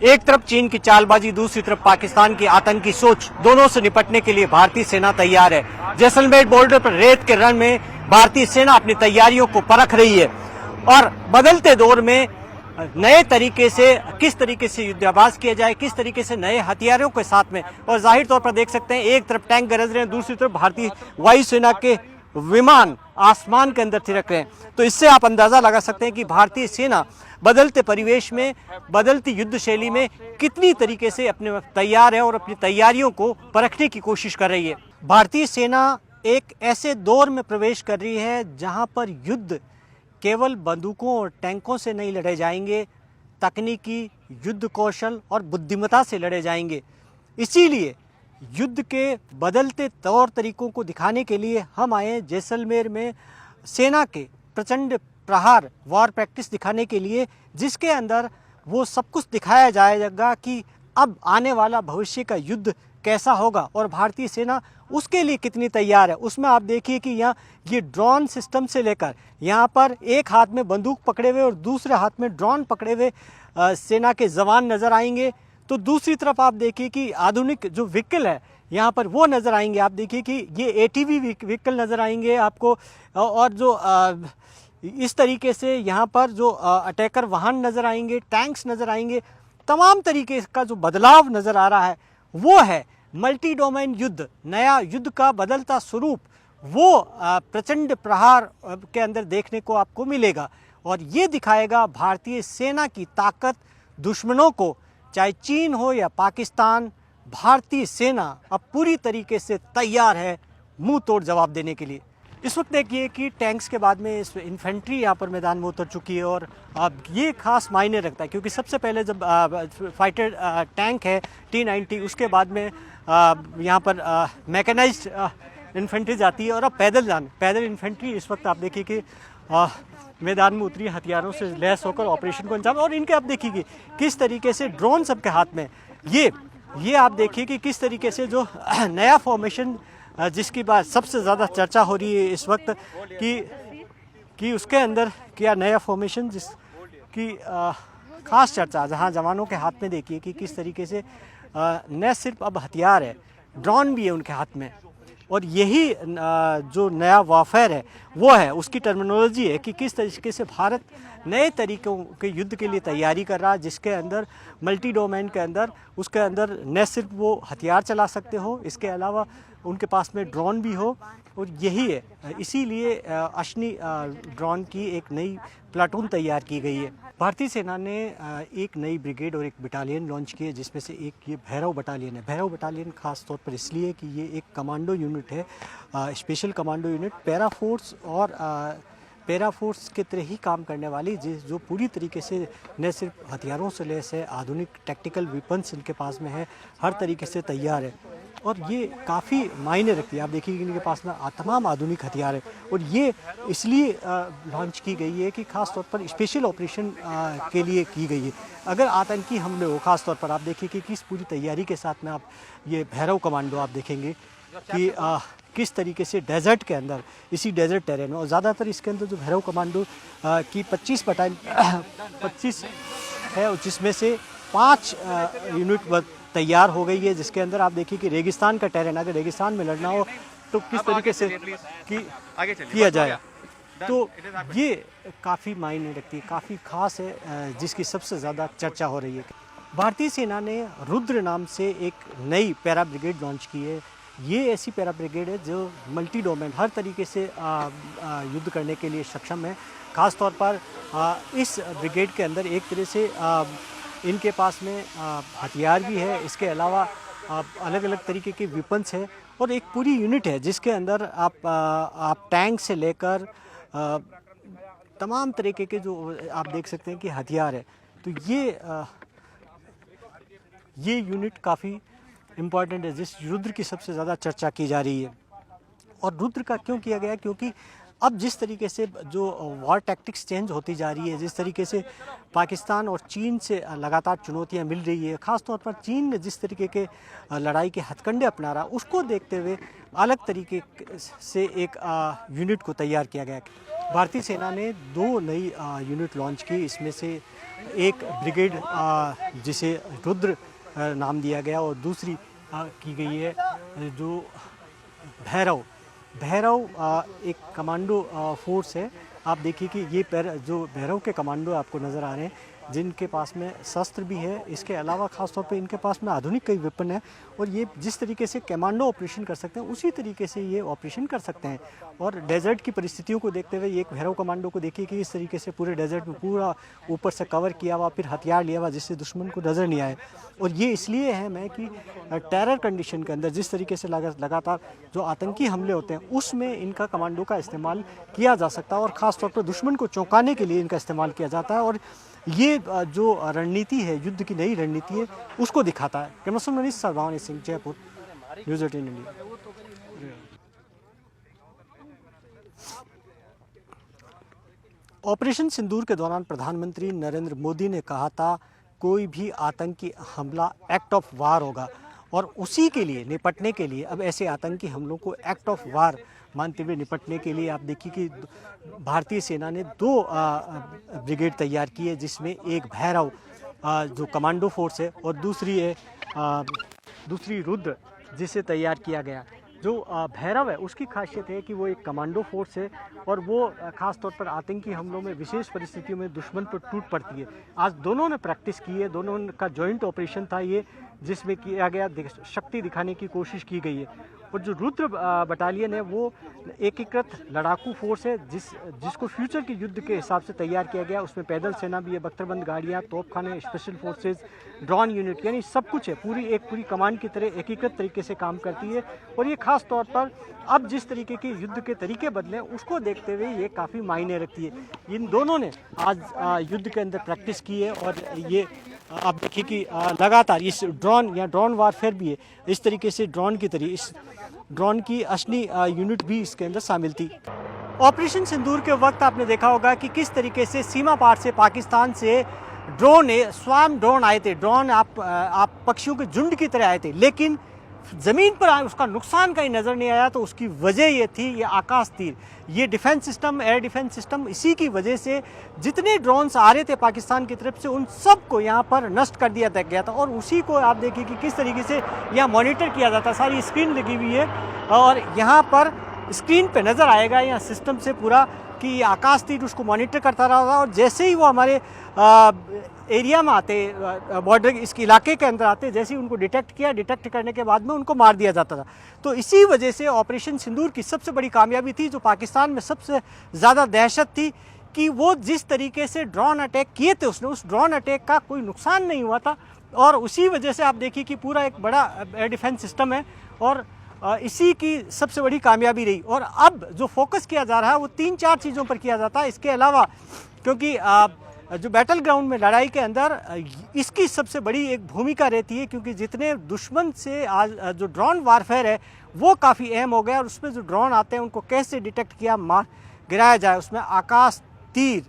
एक तरफ चीन की चालबाजी, दूसरी तरफ पाकिस्तान की आतंकी सोच, दोनों से निपटने के लिए भारतीय सेना तैयार है। जैसलमेर बॉर्डर पर रेत के रण में भारतीय सेना अपनी तैयारियों को परख रही है और बदलते दौर में नए तरीके से किस तरीके से युद्धाभ्यास किया जाए, किस तरीके से नए हथियारों के साथ में, और जाहिर तौर पर देख सकते हैं एक तरफ टैंक गरज रहे हैं, दूसरी तरफ भारतीय वायुसेना के विमान आसमान के अंदर थिरक रहे हैं। तो इससे आप अंदाजा लगा सकते हैं कि भारतीय सेना बदलते परिवेश में, बदलती युद्ध शैली में कितनी तरीके से अपने तैयार है और अपनी तैयारियों को परखने की कोशिश कर रही है। भारतीय सेना एक ऐसे दौर में प्रवेश कर रही है जहां पर युद्ध केवल बंदूकों और टैंकों से नहीं लड़े जाएंगे, तकनीकी, युद्ध कौशल और बुद्धिमत्ता से लड़े जाएंगे। इसीलिए युद्ध के बदलते तौर तरीकों को दिखाने के लिए हम आए जैसलमेर में सेना के प्रचंड प्रहार वॉर प्रैक्टिस दिखाने के लिए, जिसके अंदर वो सब कुछ दिखाया जाएगा कि अब आने वाला भविष्य का युद्ध कैसा होगा और भारतीय सेना उसके लिए कितनी तैयार है। उसमें आप देखिए कि यहाँ ये ड्रोन सिस्टम से लेकर यहाँ पर एक हाथ में बंदूक पकड़े हुए और दूसरे हाथ में ड्रोन पकड़े हुए सेना के जवान नज़र आएंगे। तो दूसरी तरफ आप देखिए कि आधुनिक जो व्हीकल है यहाँ पर वो नज़र आएंगे। आप देखिए कि ये ATV व्हीकल नज़र आएंगे आपको, और जो इस तरीके से यहाँ पर जो अटैकर वाहन नज़र आएंगे, टैंक्स नज़र आएंगे। तमाम तरीके का जो बदलाव नज़र आ रहा है वो है मल्टी डोमेन युद्ध, नया युद्ध का बदलता स्वरूप, वो प्रचंड प्रहार के अंदर देखने को आपको मिलेगा और ये दिखाएगा भारतीय सेना की ताकत। दुश्मनों को, चाहे चीन हो या पाकिस्तान, भारतीय सेना अब पूरी तरीके से तैयार है मुंह तोड़ जवाब देने के लिए। इस वक्त देखिए कि टैंक्स के बाद में इस इन्फेंट्री यहाँ पर मैदान में उतर चुकी है और अब ये खास मायने रखता है क्योंकि सबसे पहले जब फाइटर टैंक है T-90, उसके बाद में यहाँ पर मैकेनाइज्ड इन्फेंट्री जाती है और अब पैदल इन्फेंट्री इस वक्त आप देखिए कि मैदान में उतरी, हथियारों से लैस होकर ऑपरेशन को अंजाम। और इनके आप देखिए कि किस तरीके से ड्रोन सबके हाथ में, ये आप देखिए कि किस तरीके से जो नया फॉर्मेशन जिसकी बात सबसे ज़्यादा चर्चा हो रही है इस वक्त कि उसके अंदर क्या नया फॉर्मेशन जिसकी ख़ास चर्चा जहां जवानों के हाथ में देखिए कि किस तरीके से न सिर्फ अब हथियार है, ड्रोन भी है उनके हाथ में। और यही जो नया वॉरफेयर है वो है, उसकी टर्मिनोलॉजी है कि किस तरीके से भारत नए तरीकों के युद्ध के लिए तैयारी कर रहा है, जिसके अंदर मल्टी डोमेन के अंदर उसके अंदर न सिर्फ वो हथियार चला सकते हो, इसके अलावा उनके पास में ड्रोन भी हो। और यही है, इसीलिए अश्नि ड्रोन की एक नई प्लाटून तैयार की गई है। भारतीय सेना ने एक नई ब्रिगेड और एक बटालियन लॉन्च की है, जिसमें से एक ये भैरव बटालियन है। भैरव बटालियन खास तौर पर इसलिए कि ये एक कमांडो यूनिट है, special commando unit, para force और पैरा फोर्स के तरह ही काम करने वाली, जो पूरी तरीके से न सिर्फ हथियारों से लैस है, आधुनिक टैक्टिकल वेपन्स इनके पास में है, हर तरीके से तैयार है और ये काफ़ी मायने रखती है। आप देखिए कि इनके पास ना तमाम आधुनिक हथियार है और ये इसलिए लॉन्च की गई है कि ख़ास तौर पर स्पेशल ऑपरेशन के लिए की गई है। अगर आतंकी हमले हो, ख़ास तौर पर आप देखिए कि किस पूरी तैयारी के साथ में आप ये भैरव कमांडो आप देखेंगे कि किस तरीके से डेजर्ट के अंदर, इसी डेजर्ट टेरेन में, और ज़्यादातर इसके अंदर जो भैरव कमांडो की 25 है और जिसमें से 5 यूनिट तैयार हो गई है, जिसके अंदर आप देखिए कि रेगिस्तान का टेरेन, अगर रेगिस्तान में लड़ना हो तो किस तरीके से किया जाए, तो ये काफ़ी मायने रखती है, काफ़ी खास है, जिसकी सबसे ज़्यादा चर्चा हो रही है। भारतीय सेना ने रुद्र नाम से एक नई पैरा ब्रिगेड लॉन्च की है। ये ऐसी पैरा ब्रिगेड है जो मल्टी डोमेन हर तरीके से युद्ध करने के लिए सक्षम है। ख़ास तौर पर इस ब्रिगेड के अंदर एक तरह से इनके पास में हथियार भी है, इसके अलावा अलग अलग तरीके के वेपन्स है और एक पूरी यूनिट है जिसके अंदर आप टैंक से लेकर तमाम तरीके के जो आप देख सकते हैं कि हथियार है। तो ये यूनिट काफ़ी इम्पॉर्टेंट है, जिस रुद्र की सबसे ज़्यादा चर्चा की जा रही है। और रुद्र का क्यों किया गया, क्योंकि अब जिस तरीके से जो वॉर टैक्टिक्स चेंज होती जा रही है, जिस तरीके से पाकिस्तान और चीन से लगातार चुनौतियां मिल रही है, ख़ास तौर पर चीन ने जिस तरीके के लड़ाई के हथकंडे अपना रहा, उसको देखते हुए अलग तरीके से एक यूनिट को तैयार किया गया। भारतीय सेना ने 2 नई यूनिट लॉन्च की, इसमें से एक ब्रिगेड जिसे रुद्र नाम दिया गया और दूसरी की गई है जो भैरव एक कमांडो फोर्स है। आप देखिए कि ये जो भैरव के कमांडो आपको नज़र आ रहे हैं जिनके पास में शस्त्र भी है, इसके अलावा ख़ासतौर पे इनके पास में आधुनिक कई वेपन है और ये जिस तरीके से कमांडो ऑपरेशन कर सकते हैं उसी तरीके से ये ऑपरेशन कर सकते हैं। और डेजर्ट की परिस्थितियों को देखते हुए एक भैरव कमांडो को देखिए कि इस तरीके से पूरे डेजर्ट में पूरा ऊपर से कवर किया हुआ, फिर हथियार लिया हुआ जिससे दुश्मन को नज़र नहीं आए। और ये इसलिए है मैं कि टेरर कंडीशन के अंदर जिस तरीके से लगातार जो आतंकी हमले होते हैं उसमें इनका कमांडो का इस्तेमाल किया जा सकता है और ख़ासतौर पर दुश्मन को चौंकाने के लिए इनका इस्तेमाल किया जाता है। और ये जो रणनीति है, युद्ध की नई रणनीति है, उसको दिखाता है। Camera Manish Bhawani Singh, Jaipur, news 18 India. Operation Sindoor के दौरान प्रधानमंत्री नरेंद्र मोदी ने कहा था कोई भी आतंकी हमला एक्ट ऑफ वार होगा और उसी के लिए निपटने के लिए अब ऐसे आतंकी हमलों को एक्ट ऑफ वार मानते हुए निपटने के लिए आप देखिए कि भारतीय सेना ने 2 ब्रिगेड तैयार की है जिसमें एक भैरव जो कमांडो फोर्स है और दूसरी रुद्र जिसे तैयार किया गया। जो भैरव है उसकी खासियत है कि वो एक कमांडो फोर्स है और वो ख़ास तौर पर आतंकी हमलों में विशेष परिस्थितियों में दुश्मन पर टूट पड़ती है। आज दोनों ने प्रैक्टिस की है, दोनों का जॉइंट ऑपरेशन था ये जिसमें किया गया शक्ति दिखाने की कोशिश की गई है। और जो रुद्र बटालियन है वो एकीकृत लड़ाकू फोर्स है जिसको फ्यूचर के युद्ध के हिसाब से तैयार किया गया। उसमें पैदल सेना भी है, बख्तरबंद गाड़ियाँ, तोपखाने, स्पेशल फोर्सेज, ड्रोन यूनिट, यानी सब कुछ है। पूरी कमांड की तरह एकीकृत तरीके से काम करती है। और ये खास तौर पर अब जिस तरीके के युद्ध के तरीके बदले उसको देखते हुए ये काफ़ी मायने रखती है। इन दोनों ने आज युद्ध के अंदर प्रैक्टिस की है और ये आप देखिए कि लगातार इस ड्रोन वारफेयर भी है। इस तरीके से ड्रोन की तरह इस ड्रोन की असली यूनिट भी इसके अंदर शामिल थी। ऑपरेशन सिंदूर के वक्त आपने देखा होगा कि किस तरीके से सीमा पार से पाकिस्तान से स्वाम ड्रोन आए थे। ड्रोन आप पक्षियों के झुंड की तरह आए थे, लेकिन ज़मीन पर उसका नुकसान कहीं नज़र नहीं आया। तो उसकी वजह ये थी, ये आकाश तीर, ये defence system, air defence system, इसी की वजह से जितने ड्रोन्स आ रहे थे पाकिस्तान की तरफ से उन सब को यहाँ पर नष्ट कर दिया गया था। और उसी को आप देखिए कि किस तरीके से यहाँ मॉनिटर किया जाता है। सारी स्क्रीन लगी हुई है और यहाँ पर स्क्रीन पे नज़र आएगा यहाँ सिस्टम से पूरा कि आकाश तीर उसको मॉनिटर करता रहा। और जैसे ही वो हमारे एरिया में आते, बॉर्डर इस इलाके के अंदर आते, जैसे ही उनको डिटेक्ट करने के बाद में उनको मार दिया जाता था। तो इसी वजह से ऑपरेशन सिंदूर की सबसे बड़ी कामयाबी थी, जो पाकिस्तान में सबसे ज़्यादा दहशत थी, कि वो जिस तरीके से ड्रोन अटैक किए थे उसने, उस ड्रोन अटैक का कोई नुकसान नहीं हुआ था। और उसी वजह से आप देखिए कि पूरा एक बड़ा एयर डिफेंस सिस्टम है और इसी की सबसे बड़ी कामयाबी रही। और अब जो फोकस किया जा रहा है वो 3-4 चीज़ों पर किया जाता है। इसके अलावा क्योंकि जो बैटल ग्राउंड में लड़ाई के अंदर इसकी सबसे बड़ी एक भूमिका रहती है, क्योंकि जितने दुश्मन से आज जो ड्रोन वारफेयर है वो काफ़ी अहम हो गया। और उसमें जो ड्रोन आते हैं उनको कैसे डिटेक्ट किया, मार गिराया जाए, उसमें आकाश तीर